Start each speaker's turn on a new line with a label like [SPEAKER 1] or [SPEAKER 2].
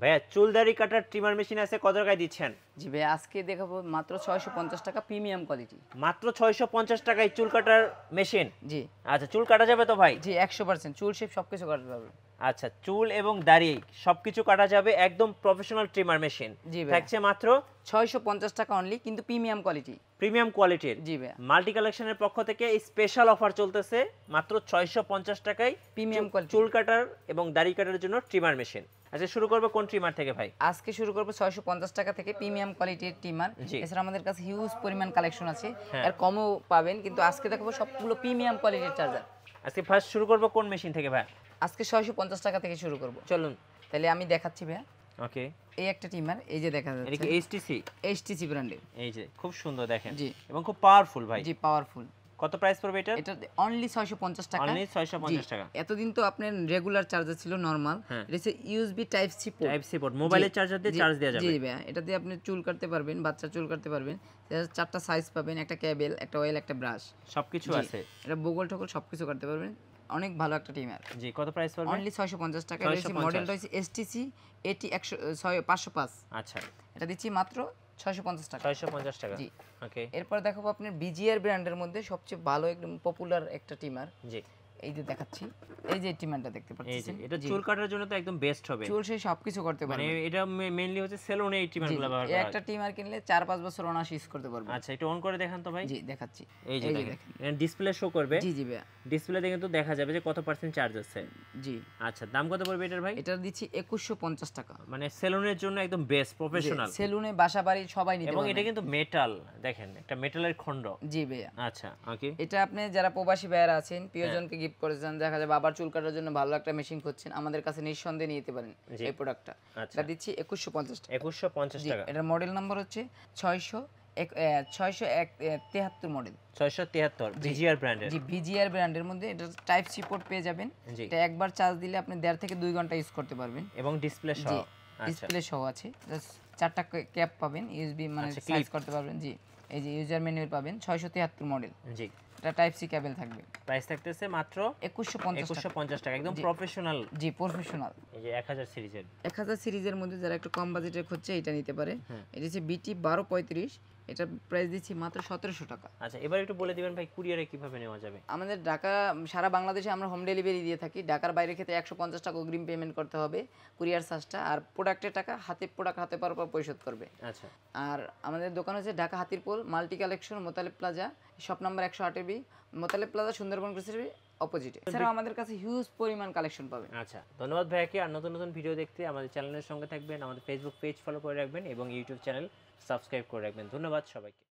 [SPEAKER 1] ভাইয়া চুল দাড়ি কাটার ট্রিমার মেশিন আছে, কত টাকায় দিচ্ছেন?
[SPEAKER 2] জি ভাই, আজকে দেখাবো মাত্র 650 টাকা প্রিমিয়াম কোয়ালিটি।
[SPEAKER 1] মাত্র 650 টাকায় চুল কাটার মেশিন।
[SPEAKER 2] জি
[SPEAKER 1] আচ্ছা, চুল কাটা যাবে তো ভাই?
[SPEAKER 2] জি 100% চুল শেপ সবকিছু কাটতে পারবে।
[SPEAKER 1] আচ্ছা, চুল এবং দাড়ি সবকিছু কাটা যাবে, একদম প্রফেশনাল ট্রিমার মেশিন।
[SPEAKER 2] জি ভাই,
[SPEAKER 1] থাকছে মাত্র
[SPEAKER 2] 650 টাকা অনলি, কিন্তু প্রিমিয়াম কোয়ালিটি।
[SPEAKER 1] প্রিমিয়াম কোয়ালিটির।
[SPEAKER 2] জি ভাই,
[SPEAKER 1] মাল্টি কালেকশনের পক্ষ থেকে স্পেশাল অফার চলতেছে, মাত্র 650 টাকায়
[SPEAKER 2] প্রিমিয়াম কোয়ালিটি
[SPEAKER 1] চুল কাটার এবং দাড়ি কাটার জন্য ট্রিমার মেশিন। আচ্ছা, শুরু করবো কোন ট্রিমার থেকে ভাই?
[SPEAKER 2] আজকে শুরু করবো 650 টাকা থেকে প্রিমিয়াম কোয়ালিটির ট্রিমার।
[SPEAKER 1] জি।
[SPEAKER 2] এছাড়া আমাদের কাছে হিউজ পরিমাণ কালেকশন আছে,
[SPEAKER 1] হ্যাঁ।
[SPEAKER 2] এর কমও পাবেন, কিন্তু আজকে দেখাবো সবগুলো প্রিমিয়াম কোয়ালিটির চার্জার।
[SPEAKER 1] আজকে ফার্স্ট শুরু করবো কোন মেশিন থেকে ভাই?
[SPEAKER 2] আজকে 650 টাকা থেকে শুরু করব।
[SPEAKER 1] চলুন।
[SPEAKER 2] তাহলে আমি দেখাচ্ছি ভাইয়া।
[SPEAKER 1] ওকে।
[SPEAKER 2] এই একটা ট্রিমার, এই যে দেখা
[SPEAKER 1] এটা
[SPEAKER 2] যাচ্ছে
[SPEAKER 1] কি এইচটিসি?
[SPEAKER 2] এইচটিসি ব্র্যান্ডের।
[SPEAKER 1] এই যে খুব সুন্দর দেখেন।
[SPEAKER 2] জি।
[SPEAKER 1] এবং খুব পাওয়ারফুল ভাই।
[SPEAKER 2] জি, পাওয়ারফুল।
[SPEAKER 1] কত প্রাইস পড়বে এটা?
[SPEAKER 2] এটা অনলি 650 টাকা।
[SPEAKER 1] অনলি 650
[SPEAKER 2] জি,
[SPEAKER 1] টাকা।
[SPEAKER 2] এতদিন তো আপনার রেগুলার চার্জার ছিল নরমাল,
[SPEAKER 1] হ্যাঁ।
[SPEAKER 2] এটা হচ্ছে USB type C port.
[SPEAKER 1] Type C port, মোবাইলের চার্জার দিয়ে চার্জ দেওয়া যাবে।
[SPEAKER 2] জি ভাইয়া, এটা দিয়ে আপনি চুল কাটতে পারবেন, বাচ্চার চুল কাটতে পারবেন। এটা 4টা সাইজ পাবেন, একটা কেবল, একটা অয়েল, একটা ব্রাশ,
[SPEAKER 1] সবকিছু আছে।
[SPEAKER 2] এটা বগল ঠকল সবকিছু কাটতে পারবেন। অনেক ভালো একটা ট্রিমার।
[SPEAKER 1] জি, কত প্রাইস পড়বে?
[SPEAKER 2] অনলি 650 টাকা।
[SPEAKER 1] 650
[SPEAKER 2] মডেলটা হচ্ছে এসটিসি 505।
[SPEAKER 1] আচ্ছা,
[SPEAKER 2] এটা দিচ্ছি মাত্র 650 টাকা।
[SPEAKER 1] 650 টাকা।
[SPEAKER 2] জি।
[SPEAKER 1] ওকে।
[SPEAKER 2] এরপর দেখাবো আপনার বিজিআর ব্র্যান্ডের মধ্যে সবচেয়ে ভালো একদম পপুলার একটা ট্রিমার।
[SPEAKER 1] জি।
[SPEAKER 2] এই যে দেখাচ্ছি, এই যে ট্রিমারটা দেখতে
[SPEAKER 1] এই যে
[SPEAKER 2] পাচ্ছেন,
[SPEAKER 1] এটা চুল কাটার জন্য তো একদম বেস্ট হবে।
[SPEAKER 2] চুল সে সবকিছু করতে
[SPEAKER 1] মানে
[SPEAKER 2] পারবে।
[SPEAKER 1] এটা মেইনলি হচ্ছে সেলুনে এই ট্রিমারগুলো ব্যবহার
[SPEAKER 2] এই
[SPEAKER 1] করা
[SPEAKER 2] একটা
[SPEAKER 1] হয়।
[SPEAKER 2] ট্রিমার কিনলে 4-5 বছর অনায়াসে ইউজ করতে পারবে।
[SPEAKER 1] আচ্ছা, একটু অন করে দেখান তো ভাই।
[SPEAKER 2] জি দেখাচ্ছি।
[SPEAKER 1] এই যে
[SPEAKER 2] এই যে
[SPEAKER 1] দেখেন,
[SPEAKER 2] দেখেন।
[SPEAKER 1] এখানে ডিসপ্লে শো করবে।
[SPEAKER 2] জি জি ভাইয়া।
[SPEAKER 1] ডিসপ্লেতে কিন্তু দেখা যাবে যে কত পার্সেন্ট চার্জ আছে।
[SPEAKER 2] জি।
[SPEAKER 1] আচ্ছা, দাম কত পড়বে এটার ভাই?
[SPEAKER 2] এটা দিচ্ছি 2150 টাকা।
[SPEAKER 1] মানে সেলুনের জন্য একদম বেস্ট প্রফেশনাল।
[SPEAKER 2] সেলুনে, বাসা বাড়ি সবাই নিতে
[SPEAKER 1] এবং
[SPEAKER 2] পারবে।
[SPEAKER 1] এটা কিন্তু মেটাল, দেখেন একটা মেটালের খণ্ড।
[SPEAKER 2] জি ভাইয়া।
[SPEAKER 1] আচ্ছা, ওকে।
[SPEAKER 2] এটা আপনি যারা প্রবাসী ভাইয়ারা আছেন, প্রিয়জনকে গিফট করেছেন, দেখা যায় বাবার চুল কাটার জন্য ভালো একটা মেশিন খুঁজছেন, আমাদের কাছে নিঃসন্দেহে নিতে পারেন
[SPEAKER 1] জি।
[SPEAKER 2] এই প্রোডাক্টটা।
[SPEAKER 1] আচ্ছা,
[SPEAKER 2] এটা দিচ্ছি 2150 টাকা।
[SPEAKER 1] 2150
[SPEAKER 2] জি,
[SPEAKER 1] টাকা।
[SPEAKER 2] এটার মডেল নাম্বার হচ্ছে 673 মডেল।
[SPEAKER 1] 673 বিজিআর ব্র্যান্ডের।
[SPEAKER 2] জি, ভিজিআর ব্র্যান্ডের মধ্যে এটা টাইপ সি পোর্ট পেয়ে যাবেন।
[SPEAKER 1] জি।
[SPEAKER 2] এটা একবার চার্জ দিলে আপনি 1.5 থেকে 2 ঘন্টা ইউজ করতে পারবেন।
[SPEAKER 1] এবং ডিসপ্লে সহ।
[SPEAKER 2] জি,
[SPEAKER 1] আচ্ছা,
[SPEAKER 2] ডিসপ্লে সহ আছে। জাস্ট 4টা ক্যাপ পাবেন, ইউএসবি মানে
[SPEAKER 1] আচ্ছা,
[SPEAKER 2] সাইজ
[SPEAKER 1] clip।
[SPEAKER 2] করতে পারবেন। জি, এই যে ইউজার ম্যানুয়াল পাবেন, 673 মডেল।
[SPEAKER 1] জি।
[SPEAKER 2] এটা টাইপ সি কেবল থাকবে।
[SPEAKER 1] প্রাইস থাকতেছে মাত্র
[SPEAKER 2] 2150 টাকা।
[SPEAKER 1] 2150 টাকা, একদম
[SPEAKER 2] জি।
[SPEAKER 1] প্রফেশনাল।
[SPEAKER 2] জি, প্রফেশনাল।
[SPEAKER 1] এই যে 1000 সিরিজের।
[SPEAKER 2] 1000 সিরিজের মধ্যে যারা একটু কম বাজেটের খুঁজছে এটা নিতে পারে।
[SPEAKER 1] হুম।
[SPEAKER 2] এটা হচ্ছে বিটি 1235, এটা প্রাইস দিচ্ছি মাত্র 1700 টাকা।
[SPEAKER 1] আচ্ছা, এবার একটু বলে দিবেন ভাই কুরিয়ারে কিভাবে নেওয়া যাবে?
[SPEAKER 2] আমাদের ঢাকা, সারা বাংলাদেশে আমরা হোম ডেলিভারি দিয়ে থাকি। ঢাকার বাইরের ক্ষেত্রে 150 টাকা অগ্রিম পেমেন্ট করতে হবে কুরিয়ার চার্জটা, আর প্রোডাক্টের টাকা প্রোডাক্ট হাতে পাওয়ার পর পরিশোধ করবে।
[SPEAKER 1] আচ্ছা,
[SPEAKER 2] আর আমাদের দোকান হচ্ছে Dhaka Hatirpool multi collection, Motaleb plaza, shop number 108 B, Motaleb plaza, Sundarban কৃষি অপোজিটে। এছাড়াও আমাদের কাছে হিউজ পরিমাণ কালেকশন পাবেন।
[SPEAKER 1] আচ্ছা, ধন্যবাদ ভাইয়াকে। আর নতুন নতুন ভিডিও দেখতে আমাদের চ্যানেলের সঙ্গে থাকবেন, আমাদের ফেসবুক পেজ ফলো করে রাখবেন এবং ইউটিউব চ্যানেল সাবস্ক্রাইব করে রাখবেন। ধন্যবাদ সবাইকে।